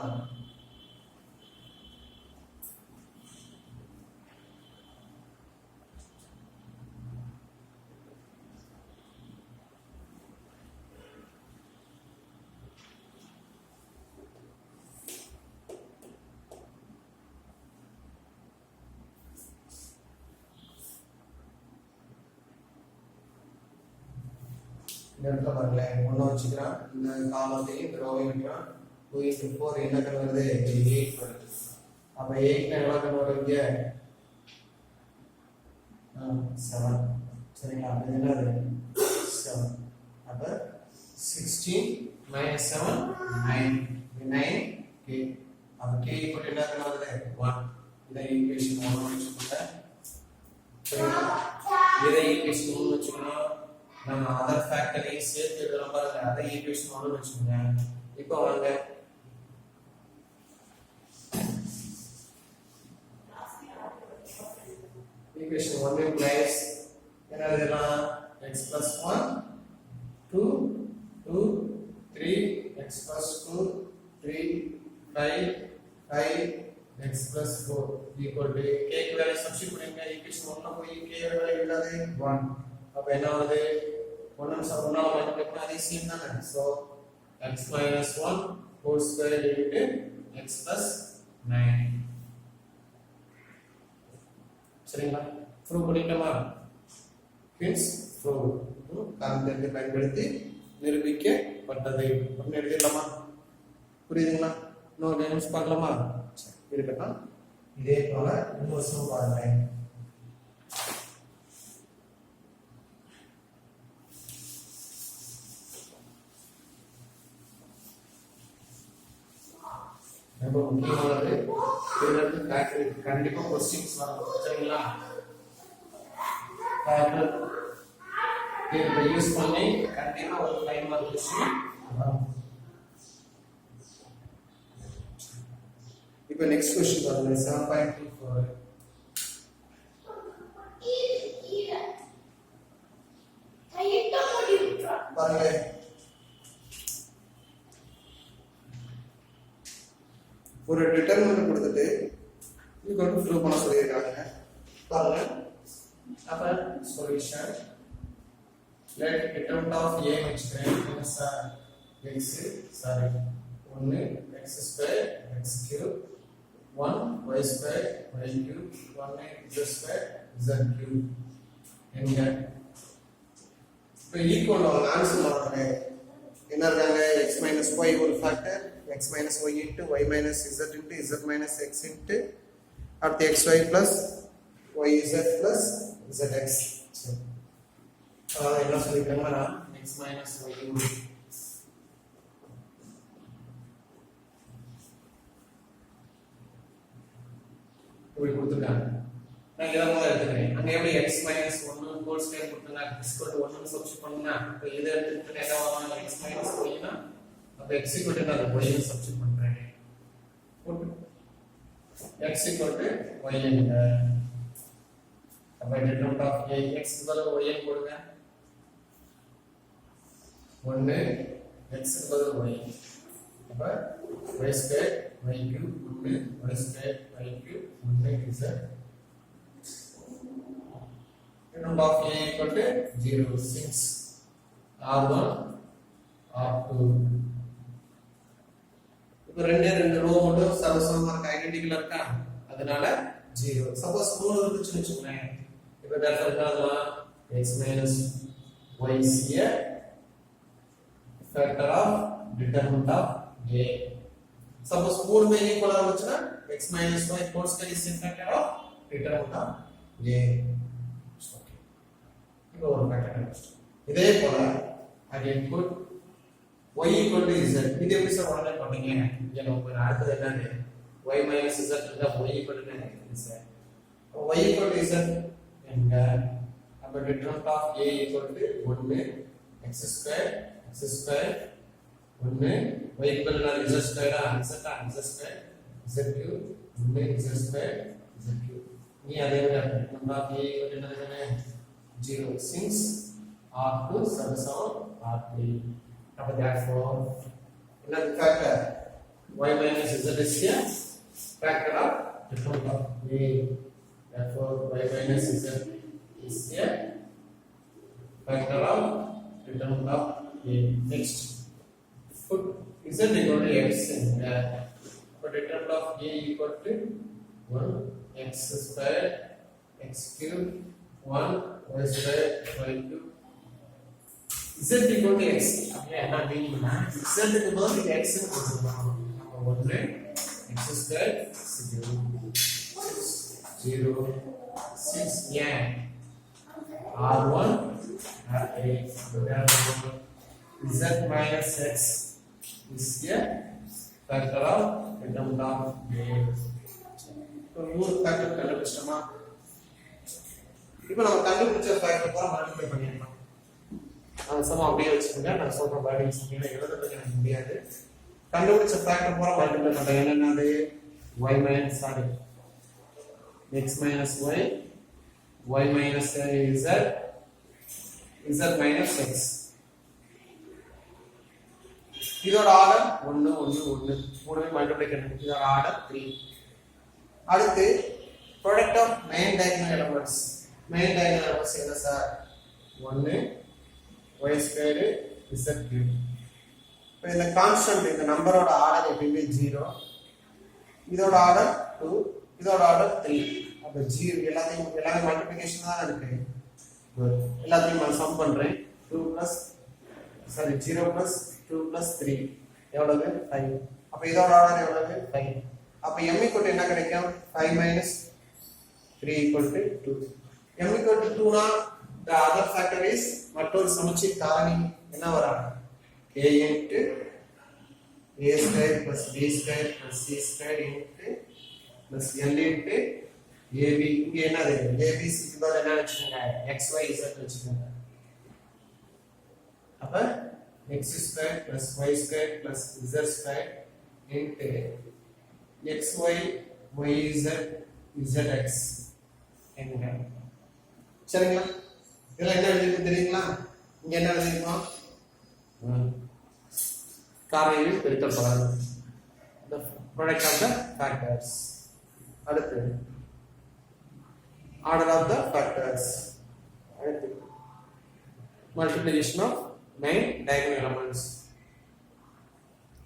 இடத்துல வரல ஒண்ணு வச்சுக்கிறான் இந்த காலத்தையும் இந்த ரோவையும் விட்டுறான் 2 into 4 என்ன கணக்கு வருது 8 வருது அப்ப 8 னா என்ன கணக்கு வருது 7 சரிங்களா அது என்னது 7 அப்ப 16 -7 9 9k k equal என்ன வருது 1 இத ஈக்குவேஷன் 1 வெச்சுக்கோங்க இத ஈக்குவேஷன் 1 வெச்சுக்கணும் நம்ம அதர் ஃபேக்டரையும் சேர்த்து எழுதலாம் பாருங்க அத ஈக்குவேஷன் 1 வெச்சுக்கோங்க இப்போ வாங்க ஈக்குவேஷன் 1 implies என்ன எழுதலாம் x plus 1 2 2 3 x plus 2 3 5 5 x plus 4 equal to k க்கு வேல்யூ சப்ஸ்டிட்யூட் பண்ணுங்க ஈக்குவேஷன் 1 ல போய் k யோட வேல்யூ என்னது 1 அப்ப என்ன வருது 1 ன் சம் 1 ஆல மல்டிப்ளை பண்ணா அது சேம் தானே so x minus 1 whole square into x plus 9 சரிங்களா ப்ரூவ் பண்ணிட்டோமா ஹின்ஸ் ப்ரூவ் காரணத்தை பயன்படுத்தி நிரூபிக்கப்பட்டது அப்படின்னு எழுதிடலாமா புரியுதுங்களா இன்னொரு டைம்ஸ் பார்க்கலாமா இருக்கட்டும் இதே போல இன்னொரு சம் பாருங்க ரொம்ப முக்கியமானது இதற்கு ஃபேக்டர் கண்டிப்பா क्वेश्चंस வரும் சரிங்களா ஃபேக்டர் இத யூஸ் பண்ணி கண்டிப்பா ஒரு 5 மார்க் क्वेश्चन வரும் இப்போ நெக்ஸ்ட் क्वेश्चन பாருங்க 7.24 பாருங்க ஒரு டிட்டர்மினன்ட் கொடுத்துட்டு இது வந்து ப்ரூவ் பண்ண சொல்லிருக்காங்க பாருங்க அப்ப solution let determinant of a வச்சுக்கிறேன் x sorry 1 x square x cube 1 y square y cube 1 z square z cube எங்க இப்போ ஈக்குவல் ஆன்சர் மாறுங்க என்ன இருக்காங்க x minus y ஒரு factor x minus y into y minus z into z minus x into அடுத்து xy plus yz plus zx என்ன சொல்லிருக்காங்கன்னா x minus y இப்படி கொடுத்துருக்காங்க நான் இதை முதல்ல எடுத்துக்கிறேன் அங்க எப்படி x minus 1 ஹோல் ஸ்கொயர் கொடுத்தாங்க x equal to 1 சப்ஸ்டிட்யூட் பண்ணா இப்போ இதை எடுத்துக்கிட்டு என்ன வரும் x minus y னா அப்ப x equal to நான் y ன்னு சப்ஸ்டிட்யூட் பண்றேன் x equal to y ங்க அப்ப determinant of a x பதிலா y ன்னு போடுங்க 1 x பதிலா y அப்ப y square y cube 1 y square y cube 1 z determinant of a equal to 0 since r1 r2 இப்போ ரெண்டு ரோ மட்டும் சமசமமா இருக்க ஐடென்டிக்கலா இருக்கா அதனால 0 சப்போஸ் 3 இருந்துச்சுன்னு வெச்சுக்கோங்க இப்போ therefore என்னலாம் x minus y is a factor of determinant of a suppose 3 में ஈக்குவலா இருந்துச்சுனா x minus y whole square is a factor of determinant of a okay இப்போ ஒரு ஃபேக்டர் கண்டுபிடிச்சோம் இதே போல again put y equal to z இது எப்படி சார் உடனே பண்ணீங்க ஏன்னா உங்களுக்கு அடுத்து என்னது y minus z இருந்தா y equal to z y equal to z என்க அப்ப determinant of a equal to 1 x square 1 y equal to z square z square z cube 1 z square z cube நீ அதே மாதிரி determinant of a equal to என்னது 0 since r2 subsum r3 அப்ப therefore another factor y minus z is a factor of determinant of a therefore y minus z is a factor of determinant of a next put z equal to x and for determinant of a equal to 1 x square x cube 1 y square y cube z equal to x அப்படியே என்ன மீனிங்னா z க்கு பதிலா x ன்னு போட்டுறோம் நம்ம 1 x square 0 6 yeah r1 r8 z minus x is here factor of determinant of A. இப்போ 100 factor கண்டுபிடிச்சோமா? இப்போ நம்ம கண்டுபிடிச்ச ஃபேக்டர் பூரா மல்டிப்ளை பண்ணிடலாம். அந்த சமம் அப்படியே வச்சுக்கோங்க. நான் சொல்ற வேல்யூஸ் நீங்க எழுதுறதுக்கு எனக்கு முடியாது. கண்டுபிடிச்ச ஃபேக்டர் பூரா மல்டிப்ளை பண்றேன். என்னன்னது y minus x minus y, y minus z, z minus x. இதோட ஆர்டர் 1 1 1 மூணுமே மல்டிப்ளை பண்ணணும். இதோட ஆர்டர் 3. அடுத்து product of main diagonal elements. Main diagonal elements என்ன sir? 1 y square z cube. இப்போ இந்த கான்ஸ்டன்ட் இந்த நம்பரோட ஆர்டர் எப்பவுமே 0. இதோட ஆர்டர் 2, இதோட ஆர்டர் 3. அப்ப 0 எல்லாமே மல்டிப்ளிகேஷன் தான் இருக்கு. எல்லாத்தையும் சம் பண்றேன். 0 plus 2 plus 3 எவ்வளவு? 5. அப்ப இதோட ஆர்டர் எவ்வளவு? 5. அப்ப m = என்ன கிடைக்கும்? 5 minus 3 = 2. m = 2 னா the other factor is மற்றொரு சமச்சீர் காரணி என்ன வரும்? a into a square plus b square plus c square into plus l into ab. இங்க என்னது? abc க்கு பதிலா என்ன வெச்சுங்க? xy z வெச்சுங்க. அப்ப x square plus y square plus z square into xy yz zx என்க. சரிங்களா? இதெல்லாம் என்ன எழுதிருக்கு தெரியுங்களா? இங்க என்ன எழுதிருக்கோம்? காரணிகளின் பெருக்கல் பலன். the product of the factors. அடுத்து order of the factors. அடுத்து multiplication of main diagonal elements.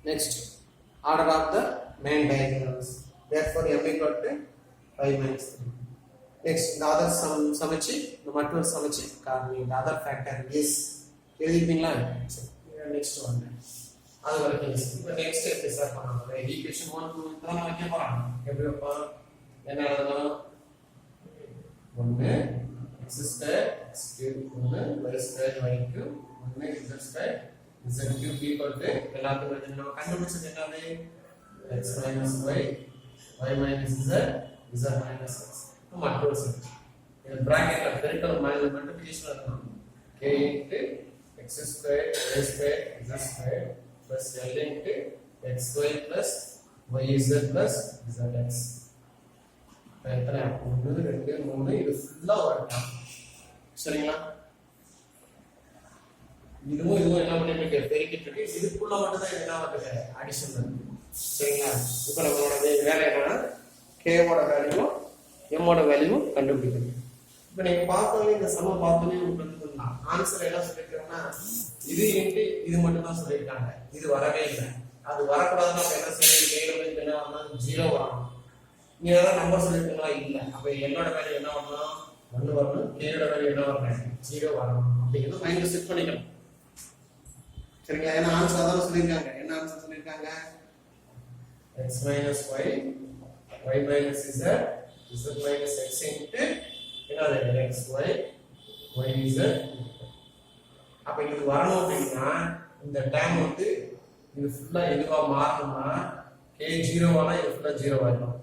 Next, order of the main diagonals. Therefore m = 5 minus 3. Next, the other சமச்சி, the மற்றொரு சமச்சி காரணி, the other factor is எழுதிட்டீங்களா? next one. அது வரைக்கும் இப்போ next எப்படி சார் பண்ணலாம்? ஈக்குவேஷன் 1 2 தான் வைக்க போறோம். எப்படி வைப்போம்? என்ன எழுதலாம்? 1 x square x cube 1 y square y cube 1 z square z cube equal to எல்லாத்துக்கும் நம்ம கண்டுபிடிச்சது என்னது? x minus y y minus z z minus x. மற்றொரு சமன்பாடு. இந்த பிராக்கெட்ல பெருக்கல் மைனஸ் மல்டிப்ளிகேஷன் இருக்கும். k into x square y square z square plus l into xy plus yz plus zx. எத்தனை? 1 2 3 இது ஃபுல்லா வரணும். சரிங்களா? இதுவும் என்ன பண்ணிட்டு பெருக்கிட்டு இருக்கு. இதுக்குள்ள மட்டும் தான் என்ன வருது? அடிஷன் வருது. சரிங்களா? இப்போ நம்மளோட வேலை என்னன்னா k ஓட வேல்யூ m ஓட வேல்யூ கண்டுபிடிக்கணும். இப்போ நீங்க பார்த்தோம்னா இந்த சம பார்த்தோம்னா உங்களுக்கு வந்து ஆன்சர் என்ன சொல்லிருக்காங்கன்னா இது இன்டு இது மட்டும் தான் சொல்லிருக்காங்க. இது வரவே இல்லை. அது வரக்கூடாதுன்னா என்ன செய்யணும்? k ல என்ன வரணும்? 0 வரணும். நீங்க ஏதாவது நம்பர் சொல்லிருக்கீங்களா? இல்ல. அப்ப என்னோட வேல்யூ என்ன வரணும்? 1 வரணும். k ஓட வேல்யூ என்ன வரணும்? 0 வரணும். அப்படிங்கிறது மைண்ட்ல செட் பண்ணிக்கணும். சரிங்களா? ஏன்னா ஆன்சர் அதான் சொல்லிருக்காங்க. என்ன ஆன்சர் சொல்லிருக்காங்க? x minus y y minus z z minus x into என்னது? xy yz. அப்ப இது வரணும் அப்படின்னா இந்த டைம் வந்து இது ஃபுல்லா எதுவா மாறணும்னா k 0 ஆனா இது ஃபுல்லா 0 ஆயிடும்.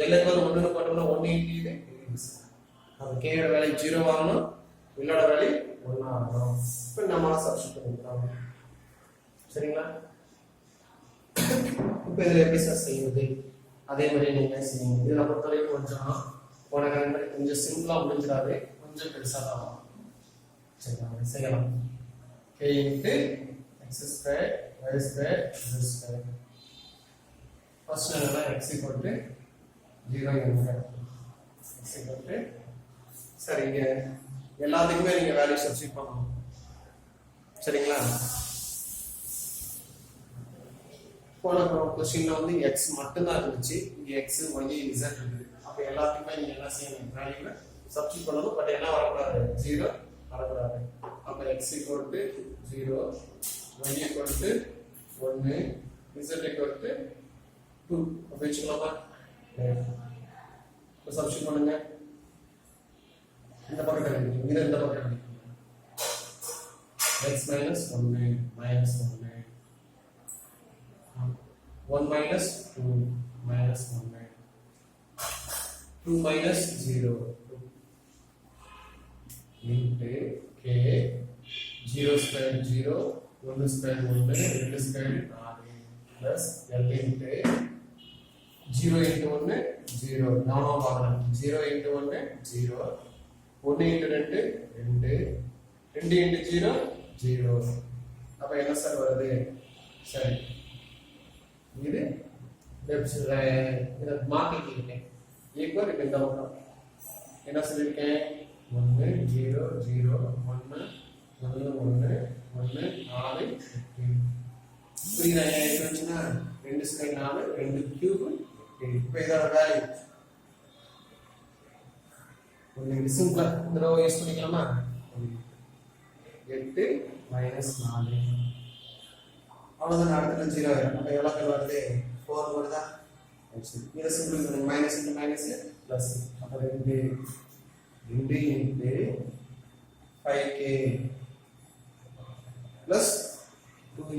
எல்லாத்துக்கும் ஒரு 1 போட்டோம்னா 1 இது அப்ப k ஓட வேல்யூ 0 ஆகணும். l ஓட வேல்யூ 1 ஆகணும். இப்போ நம்ம சப்ஸ்டிட்யூட் பண்ணிக்கலாம். சரிங்களா? இப்போ இதில் எப்படி சார் செய்யுது? அதே மாதிரி நீங்க செய்யுங்க. இதில் பொறுத்தவரைக்கும் கொஞ்சம் போன மாதிரி கொஞ்சம் சிம்பிளா முடிஞ்சிடாது. கொஞ்சம் பெருசாக தான் ஆகும். சரிங்களா? செய்யலாம். k into x square y square z square. First என்னன்னா x equal to 0 என்க. x equal to சரி இங்க எல்லாத்துக்குமே நீங்க வேல்யூ சப்ஸ்டிட்யூட் பண்ணணும். சரிங்களா? போன क्वेश्चनல வந்து x மட்டும் தான் இருந்துச்சு. இங்க x y z இருக்கு. அப்ப எல்லாத்துக்குமே நீங்க என்ன செய்யணும்? வேல்யூ சப்ஸ்டிட்யூட் பண்ணணும். பட் என்ன வரக்கூடாது? 0 வரக்கூடாது. அப்ப x equal to 0 y equal to 1 z equal to 2 அப்ப வெச்சுக்கலாமா? இப்போ சப்ஸ்டிட்யூட் பண்ணுங்க. இந்த பக்கம் எடுங்க. இது இந்த பக்கம் எடுங்க. x minus 1 minus 1 1 minus 2 minus 1 2 minus 0 into k 0 square 0 1 square 1 2 square 4 plus l into 0 into 1 0 நானோ பார்க்கலாம் 0 into 1 0 1 into 2 2 2 into 0 0 அப்ப என்ன சார் வருது சரி இது லெஃப்ட் இத மாத்திட்டீங்க ஈக்குவல் இப்ப இந்த பக்கம் என்ன சொல்லிருக்கேன் 1 0 0 1 1 1 1 4 புரியுதா என்னன்னா 2 ஸ்கொயர் 4 2 கியூப் இப்போ இதோட வேல்யூ ஒரு சிம்பிளா இந்த ரோ யூஸ் பண்ணிக்கலாமா 8 minus 4 அவ்வளவுதான் அடுத்த 0 ஆயிடும் அப்ப எவ்வளவு பேர் வருது 4 வருதா இத சிம்பிள் பண்ணுங்க மைனஸ் இன்டு மைனஸ் பிளஸ் அப்ப 2 into 5k plus 2l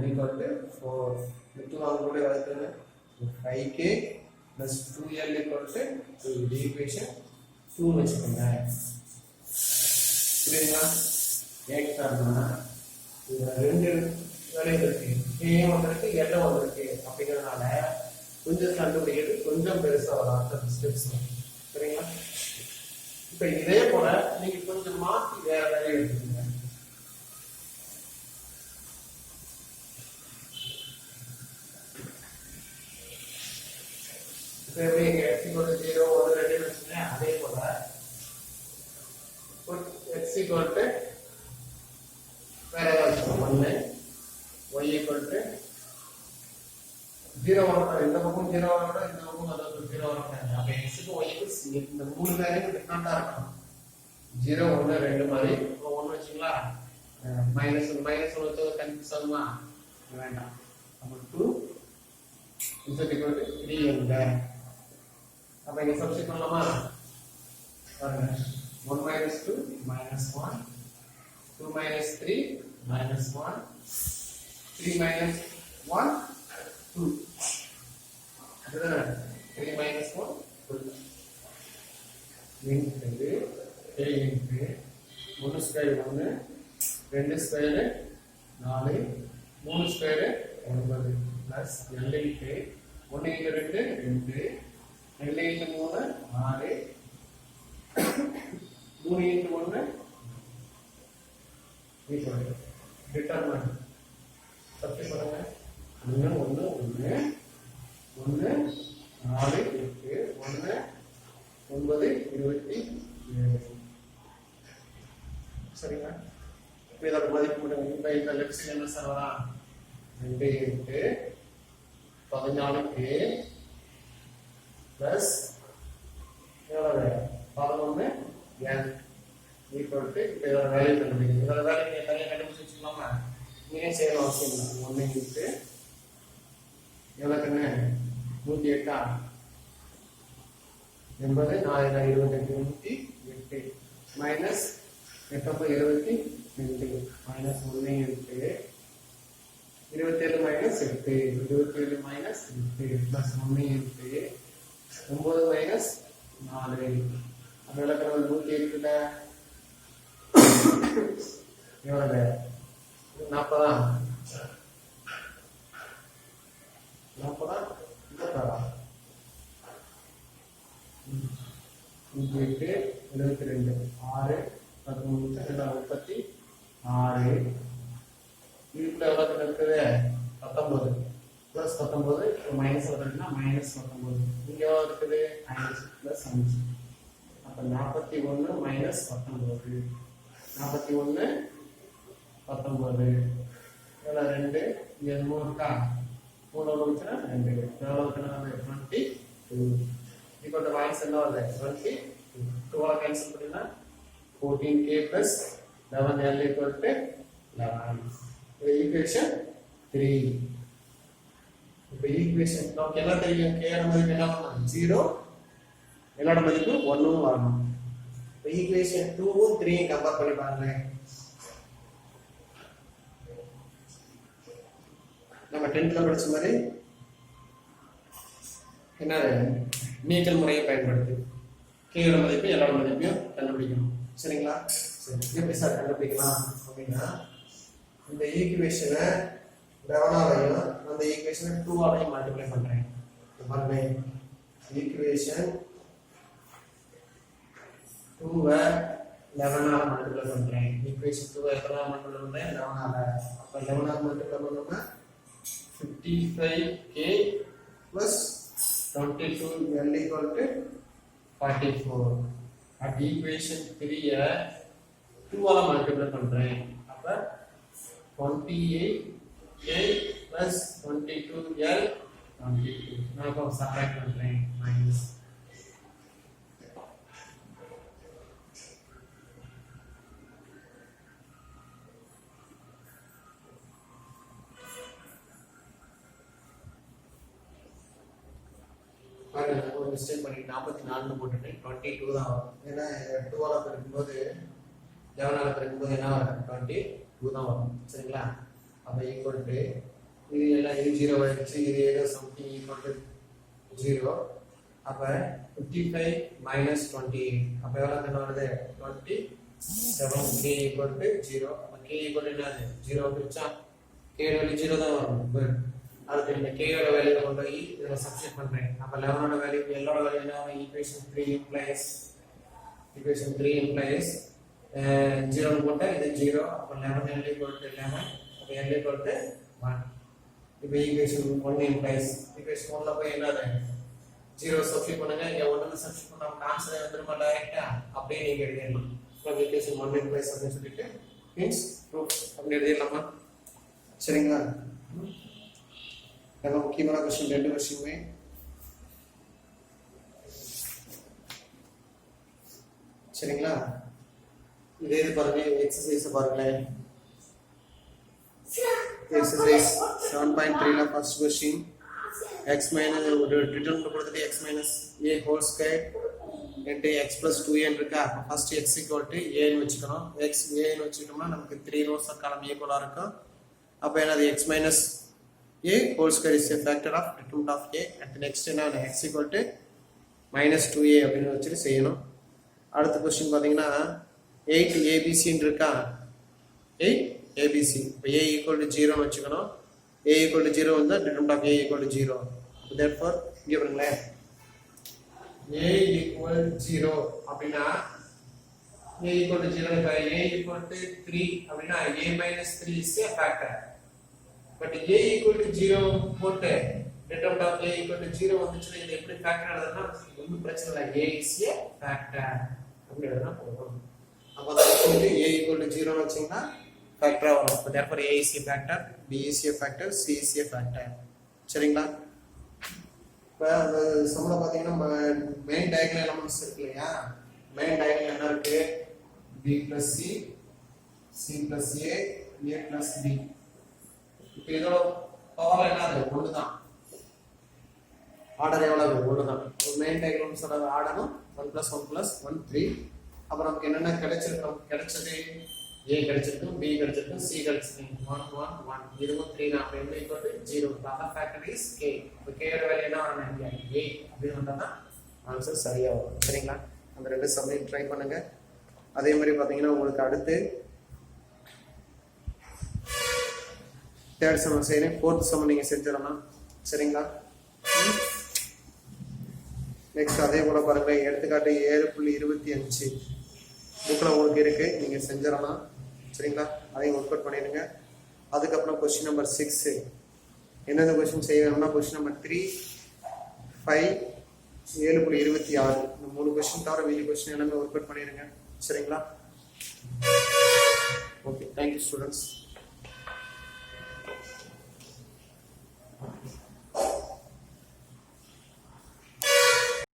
equal to 4 இது அவங்க கூட வருது 5k plus 2l equal to 2 equation 2 வச்சுக்கோங்க புரியுதா ஏக்டர்னா இது ரெண்டு வேலை இருக்கு k வந்திருக்கு l வந்திருக்கு அப்படிங்கறதுனால கொஞ்சம் கண்டுபிடிக்கிறது கொஞ்சம் பெருசா வரும் அந்த ஸ்டெப்ஸ் சரிங்களா இப்போ இதே போல நீங்க கொஞ்சம் மாத்தி வேற வேலையை எடுத்துக்கோங்க இப்போ எப்படி x = 0 1 2 வச்சுங்க அதே போல x = வேற ஏதாவது 1 y = 0 வரணும் இந்த பக்கம் 0 வரணும் இந்த பக்கம் அதாவது 0 வரணும் அப்ப x க்கு y க்கு இந்த மூணு வேல்யூ டிஃபரண்டா இருக்கும் 0 1 2 மாதிரி 1 வச்சீங்களா மைனஸ் 1 வச்சா கன்ஃபியூஸ் ஆகுமா வேண்டாம் அப்ப 2 z = 3 எங்க அப்ப இங்க சப்ஸ்டிட்யூட் பண்ணலாமா பாருங்க 1 minus 2 minus 1 2 minus 3 minus 1 3 minus 1 2 அதுதான் 3 minus 1 2 into a into 1 square 1 2 square 4 3 square 9 plus l into 1 into 2 2 l into 3 6 3 into 1 equal determine substitute பண்ணுங்க 1 1 1 1 4 8 1 9 27 சரிங்களா இப்போ இதோட மதிப்பு மட்டும் இப்போ இந்த லெஃப்ட் சைடு என்ன சார் வரா 2 8 14k பிளஸ் எவ்வளவு 11 n ஈக்குவல் டு இப்போ இதோட வேல்யூ கண்டுபிடிக்கணும் இதோட வேல்யூ நீங்கள் தனியாக கண்டுபிடிச்சு வச்சுக்கலாமா நீங்கள் செய்யணும் அவசியம் இல்லை 1 இன்ட்டு எவ்வளோக்குன்னு 108 80 4 28 108 minus 8 72 minus 1 into 27 minus 8 27 minus 8 plus 1 into 9 minus 4 அப்போ விளக்குறது 108 எவ்வளவு 40 56 72 6 13 36 இதுக்குள்ள எவ்வளவு இருக்குது 19 பிளஸ் 19 மைனஸ் வருதுன்னா மைனஸ் 19 இங்க எவ்வளவு இருக்குது 5 பிளஸ் 5 அப்ப 41 மைனஸ் 19 41 19 எவ்வளவு 2 இங்க 3 இருக்கா 3 வந்துச்சுன்னா 2 எவ்வளவு இருக்குன்னா 22 இப்போ இந்த வாய்ஸ் என்ன வருது 22 2 கேன்சல் பண்ணினா 14k plus 11l equal to 11 இது ஈக்குவேஷன் 3 இப்போ ஈக்குவேஷன் நமக்கு என்ன தெரியும் k ஓட மதிப்பு என்ன வரணும் 0 l ஓட மதிப்பு 1 வரணும் இப்போ ஈக்குவேஷன் 2 உம் 3 ஐயும் கம்பேர் பண்ணி பாருங்க நம்ம 10th ல படிச்ச மாதிரி என்னது நீக்கல் முறையை பயன்படுத்தி கீழோட மதிப்பு எல்லாரோட மதிப்பையும் கண்டுபிடிக்கணும். சரிங்களா? சரி, எப்படி சார் கண்டுபிடிக்கலாம் அப்படின்னா, இந்த ஈக்குவேஷனை 11ஆலையும் அந்த ஈக்குவேஷனை 2ஆலையும் மல்டிப்ளை பண்றேன். பாருங்க, ஈக்குவேஷன் 2வை 11ஆல மல்டிப்ளை பண்றேன். ஈக்குவேஷன் 2வை எத்தனால மல்டிப்ளை பண்றேன்? 11ஆல. அப்ப 11ஆல மல்டிப்ளை பண்ணோம்னா 55k plus 22l equal to 44. at equation 3யை 2ஆல multiply பண்றேன். அப்ப 28k plus 22l 22. நான் இப்போ சப்ட்ராக்ட் பண்றேன். மைனஸ் ஒரு மிஸ்டேக் பண்ணி 44 போட்டுட்டு 22 தான் வரும். ஏன்னா 2ஆல பெருக்கும்போது 11ஆல பெருக்கும்போது என்ன வரும்? 22 தான் வரும். சரிங்களா? அப்ப ஈக்குவல் டு இது எல்லாம் இது 0 ஆயிடுச்சு, இது ஏதோ சம்திங் ஈக்குவல் டு 0. அப்ப 55 minus 28. அப்ப எவ்வளவு என்ன வருது? 27. k equal to 0. அப்ப k equal to என்னது? 0 வந்துருச்சா? k வேல்யூ 0 தான் வரும். குட். அடுத்து இந்த k ஓட வேல்யூ கொண்டு போய் இதுல சப்ஸ்டிட்யூட் பண்றேன். அப்ப 11 ஓட வேல்யூ l ஓட வேல்யூ என்ன வரும்? equation 3 implies 0 னு போட்டா இது 0. அப்ப 11 l equal to 11. அப்ப l equal to 1. இப்போ equation 1 implies equation 1ல போய் என்னது? 0 சப்ஸ்டிட்யூட் பண்ணுங்க. இங்க 1 னு சப்ஸ்டிட்யூட் பண்ணா ஆன்சர் வந்துருமா டைரக்ட்டா? அப்படியே நீங்க எழுதிடலாம். இப்போ equation 1 implies அப்படி சொல்லிட்டு means proof அப்படி எழுதிடலாமா? சரிங்களா? ரொம்ப முக்கியமான क्वेश्चन, ரெண்டு क्वेश्चनமே சரிங்களா? இதே பாருங்க, எக்சர்சைஸ் பாருங்களேன். exercise 7.3 first question, x minus return கொடுத்துட்டு x minus a whole square into x plus 2a இருக்கா. First x equal to a ன்னு வெச்சுக்கணும். x a ன்னு வெச்சிட்டோம்னா நமக்கு 3 rows காலம் a போல இருக்கும். அப்ப என்னது? x minus a whole square is a factor of root of a. and next என்ன? x equal to minus 2a அப்படினு வெச்சிட்டு செய்யணும். அடுத்த क्वेश्चन பாத்தீங்கன்னா 8 abc ன்னு இருக்கா. 8 ABC. இப்போ a equal to 0 னு வெச்சுக்கணும். a equal to 0 வந்தா determinant of a equal to 0. therefore இங்க பாருங்க, a equal 0 அப்படினா a equal to 0 க்கு a equal to 3 அப்படினா a minus 3 is a factor. but a equal to 0 போட்டு determinant of a equal to 0 வந்துச்சுனா இது எப்படி ஃபேக்டர் எழுதணும்னா ஒண்ணும் பிரச்சனை இல்ல. a is a factor அப்படி எழுதனா போதும். அப்ப அத a equal to 0 னு வெச்சீங்கன்னா factor வரும். so therefore a is a factor, b is a factor, c is a factor. சரிங்களா? இப்ப அந்த சம்ல பாத்தீங்கன்னா மெயின் டயகனல் எலிமெண்ட்ஸ் இருக்கு இல்லையா? மெயின் டயகனல் என்ன இருக்கு? b plus c, c plus a, a plus b. இப்போ இதோட பவர் என்னது? 1 தான். ஆர்டர் எவ்வளவு? 1 தான். மெயின் டயகனல்ஸ் ஓட ஆர்டரும் 1 plus 1 plus 1 3. அப்புறம் நமக்கு என்னென்ன கிடைச்சது? a கிடைச்சிருக்கும், b கிடைச்சிருக்கும், c கிடைச்சிருக்கும். 1 1 1 இதுவும் 3 தான். அப்ப n equal to 0. the other factor is k. இப்போ k ஓட வேல்யூ என்ன வரணும்? 8 அப்படி வந்தா ஆன்சர் சரியா வரும். சரிங்களா? அந்த ரெண்டு சம்மையும் ட்ரை பண்ணுங்க. அதே மாதிரி பாத்தீங்கன்னா உங்களுக்கு அடுத்து தேர்ட் சம் செய்யறேன். ஃபோர்த் சம் நீங்க செஞ்சிடலாம். சரிங்களா? நெக்ஸ்ட் அதே கூட பாருங்க, எடுத்துக்காட்டு 7.25 புக்கில் உங்களுக்கு இருக்கு, நீங்க செஞ்சிடலாம். சரிங்களா? அதையும் ஒர்க் அவுட் பண்ணிடுங்க. அதுக்கப்புறம் கொஸ்டின் நம்பர் 6 என்னென்ன கொஸ்டின் செய்யணும்னா கொஸ்டின் நம்பர் 3, 5, 7.26 இந்த 3 கொஸ்டின் தவிர மீதி கொஸ்டின் எல்லாமே ஒர்க் அவுட் பண்ணிடுங்க. சரிங்களா? Okay, thank you students.